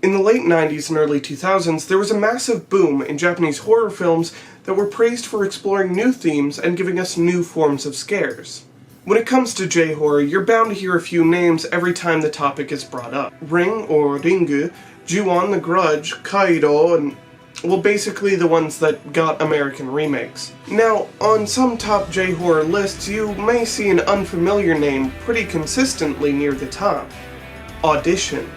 In the late 90s and early 2000s, there was a massive boom in Japanese horror films that were praised for exploring new themes and giving us new forms of scares. When it comes to J-horror, you're bound to hear a few names every time the topic is brought up. Ring or Ringu, Ju-on, The Grudge, Kaido, and well, basically the ones that got American remakes. Now, on some top J-horror lists, you may see an unfamiliar name pretty consistently near the top. Audition.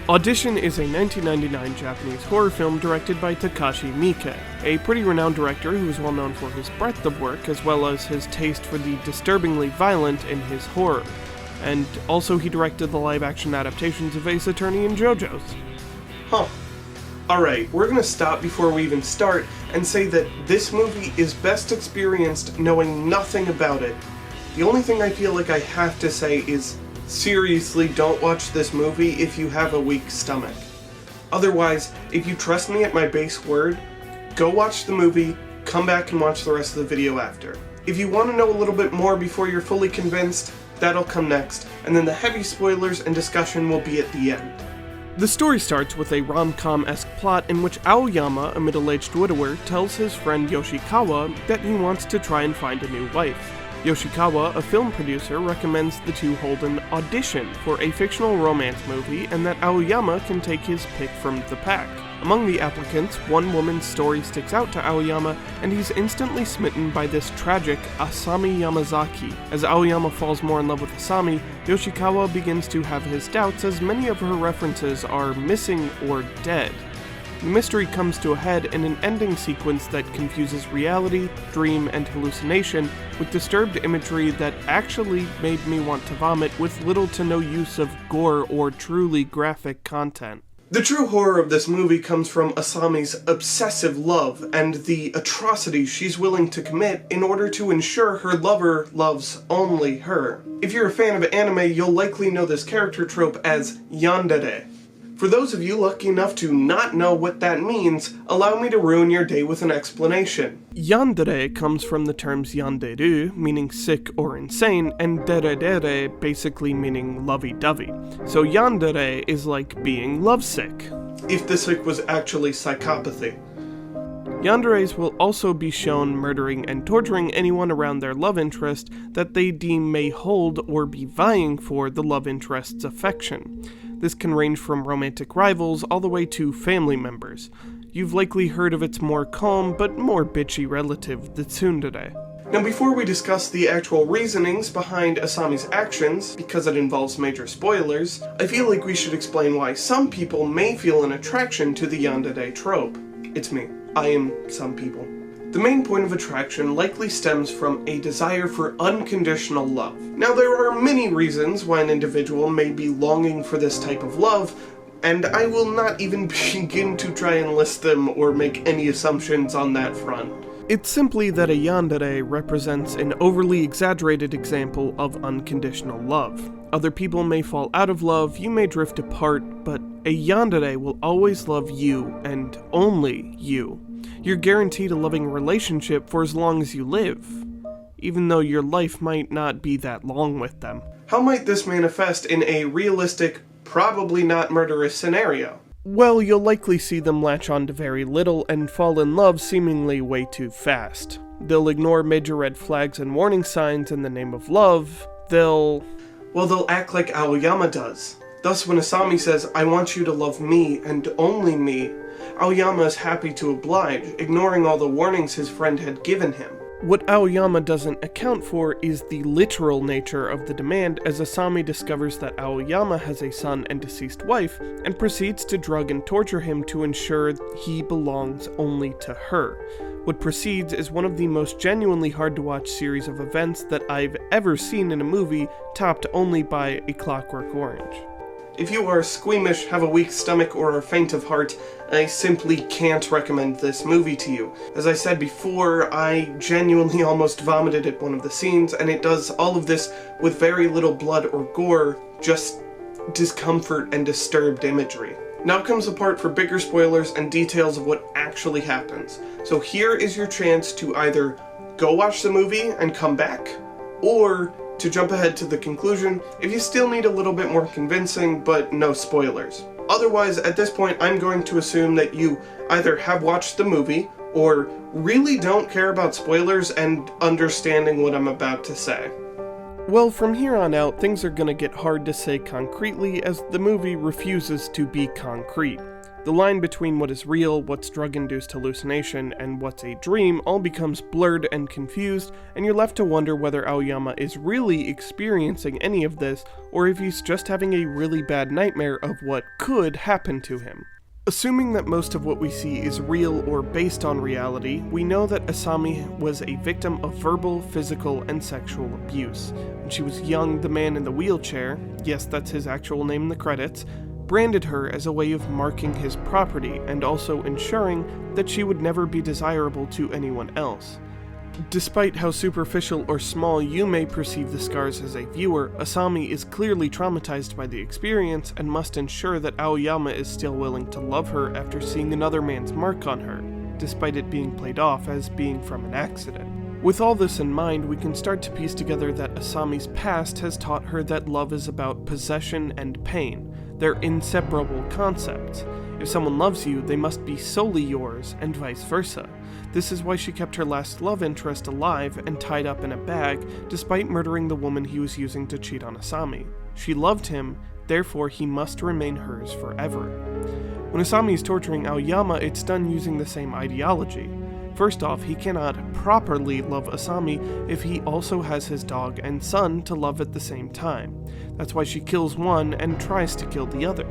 Audition is a 1999 Japanese horror film directed by Takashi Miike, a pretty renowned director who is well known for his breadth of work as well as his taste for the disturbingly violent in his horror. And also he directed the live-action adaptations of Ace Attorney and JoJo's. Huh. Alright, we're gonna stop before we even start and say that this movie is best experienced knowing nothing about it. The only thing I feel like I have to say is, seriously, don't watch this movie if you have a weak stomach. Otherwise, if you trust me at my base word, go watch the movie, come back and watch the rest of the video after. If you want to know a little bit more before you're fully convinced, that'll come next, and then the heavy spoilers and discussion will be at the end. The story starts with a rom-com-esque plot in which Aoyama, a middle-aged widower, tells his friend Yoshikawa that he wants to try and find a new wife. Yoshikawa, a film producer, recommends the two hold an audition for a fictional romance movie and that Aoyama can take his pick from the pack. Among the applicants, one woman's story sticks out to Aoyama, and he's instantly smitten by this tragic Asami Yamazaki. As Aoyama falls more in love with Asami, Yoshikawa begins to have his doubts as many of her references are missing or dead. The mystery comes to a head in an ending sequence that confuses reality, dream, and hallucination with disturbed imagery that actually made me want to vomit with little to no use of gore or truly graphic content. The true horror of this movie comes from Asami's obsessive love and the atrocities she's willing to commit in order to ensure her lover loves only her. If you're a fan of anime, you'll likely know this character trope as Yandere. For those of you lucky enough to not know what that means, allow me to ruin your day with an explanation. Yandere comes from the terms yanderu, meaning sick or insane, and deredere, basically meaning lovey-dovey. So yandere is like being lovesick. If the sick was actually psychopathy. Yanderes will also be shown murdering and torturing anyone around their love interest that they deem may hold or be vying for the love interest's affection. This can range from romantic rivals all the way to family members. You've likely heard of its more calm but more bitchy relative, the tsundere. Now before we discuss the actual reasonings behind Asami's actions, because it involves major spoilers, I feel like we should explain why some people may feel an attraction to the yandere trope. It's me. I am some people. The main point of attraction likely stems from a desire for unconditional love. Now there are many reasons why an individual may be longing for this type of love, and I will not even begin to try and list them or make any assumptions on that front. It's simply that a yandere represents an overly exaggerated example of unconditional love. Other people may fall out of love, you may drift apart, but a yandere will always love you, and only you. You're guaranteed a loving relationship for as long as you live, even though your life might not be that long with them. How might this manifest in a realistic, probably not murderous scenario? Well, you'll likely see them latch on to very little and fall in love seemingly way too fast. They'll ignore major red flags and warning signs in the name of love. They'll act like Aoyama does. Thus, when Asami says, "I want you to love me and only me," Aoyama is happy to oblige, ignoring all the warnings his friend had given him. What Aoyama doesn't account for is the literal nature of the demand, as Asami discovers that Aoyama has a son and deceased wife, and proceeds to drug and torture him to ensure he belongs only to her. What proceeds is one of the most genuinely hard-to-watch series of events that I've ever seen in a movie, topped only by A Clockwork Orange. If you are squeamish, have a weak stomach, or are faint of heart, I simply can't recommend this movie to you. As I said before, I genuinely almost vomited at one of the scenes, and it does all of this with very little blood or gore, just discomfort and disturbed imagery. Now comes the part for bigger spoilers and details of what actually happens. So here is your chance to either go watch the movie and come back, or to jump ahead to the conclusion if you still need a little bit more convincing, but no spoilers. Otherwise, at this point, I'm going to assume that you either have watched the movie, or really don't care about spoilers and understanding what I'm about to say. Well, from here on out, things are gonna get hard to say concretely as the movie refuses to be concrete. The line between what is real, what's drug-induced hallucination, and what's a dream all becomes blurred and confused, and you're left to wonder whether Aoyama is really experiencing any of this, or if he's just having a really bad nightmare of what could happen to him. Assuming that most of what we see is real or based on reality, we know that Asami was a victim of verbal, physical, and sexual abuse. When she was young, the man in the wheelchair, yes, that's his actual name in the credits, branded her as a way of marking his property and also ensuring that she would never be desirable to anyone else. Despite how superficial or small you may perceive the scars as a viewer, Asami is clearly traumatized by the experience and must ensure that Aoyama is still willing to love her after seeing another man's mark on her, despite it being played off as being from an accident. With all this in mind, we can start to piece together that Asami's past has taught her that love is about possession and pain. They're inseparable concepts. If someone loves you, they must be solely yours, and vice versa. This is why she kept her last love interest alive and tied up in a bag, despite murdering the woman he was using to cheat on Asami. She loved him, therefore he must remain hers forever. When Asami is torturing Aoyama, it's done using the same ideology. First off, he cannot properly love Asami if he also has his dog and son to love at the same time. That's why she kills one and tries to kill the other.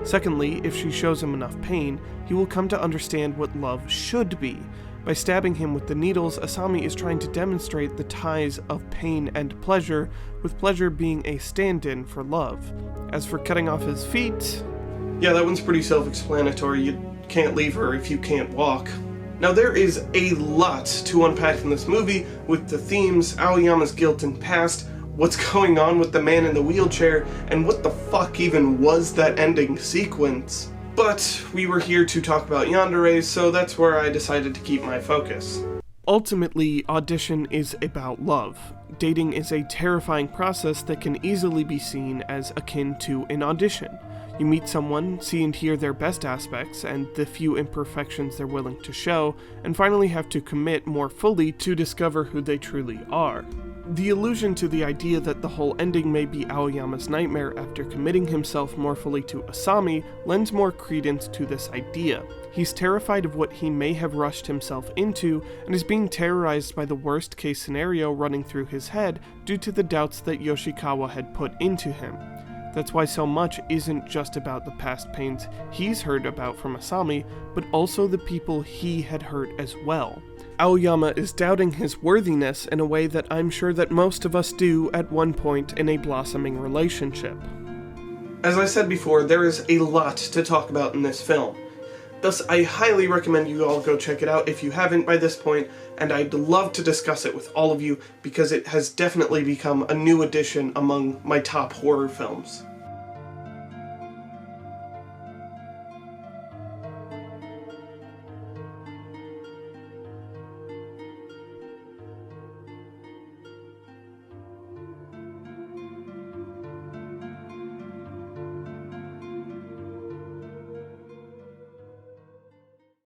Secondly, if she shows him enough pain, he will come to understand what love should be. By stabbing him with the needles, Asami is trying to demonstrate the ties of pain and pleasure, with pleasure being a stand-in for love. As for cutting off his feet... yeah, that one's pretty self-explanatory. You can't leave her if you can't walk. Now, there is a lot to unpack in this movie, with the themes, Aoyama's guilt and past, what's going on with the man in the wheelchair, and what the fuck even was that ending sequence. But we were here to talk about Yanderes, so that's where I decided to keep my focus. Ultimately, Audition is about love. Dating is a terrifying process that can easily be seen as akin to an audition. You meet someone, see and hear their best aspects and the few imperfections they're willing to show, and finally have to commit more fully to discover who they truly are. The allusion to the idea that the whole ending may be Aoyama's nightmare after committing himself more fully to Asami lends more credence to this idea. He's terrified of what he may have rushed himself into, and is being terrorized by the worst case scenario running through his head due to the doubts that Yoshikawa had put into him. That's why so much isn't just about the past pains he's heard about from Asami, but also the people he had hurt as well. Aoyama is doubting his worthiness in a way that I'm sure that most of us do at one point in a blossoming relationship. As I said before, there is a lot to talk about in this film. Thus, I highly recommend you all go check it out if you haven't by this point, and I'd love to discuss it with all of you because it has definitely become a new addition among my top horror films.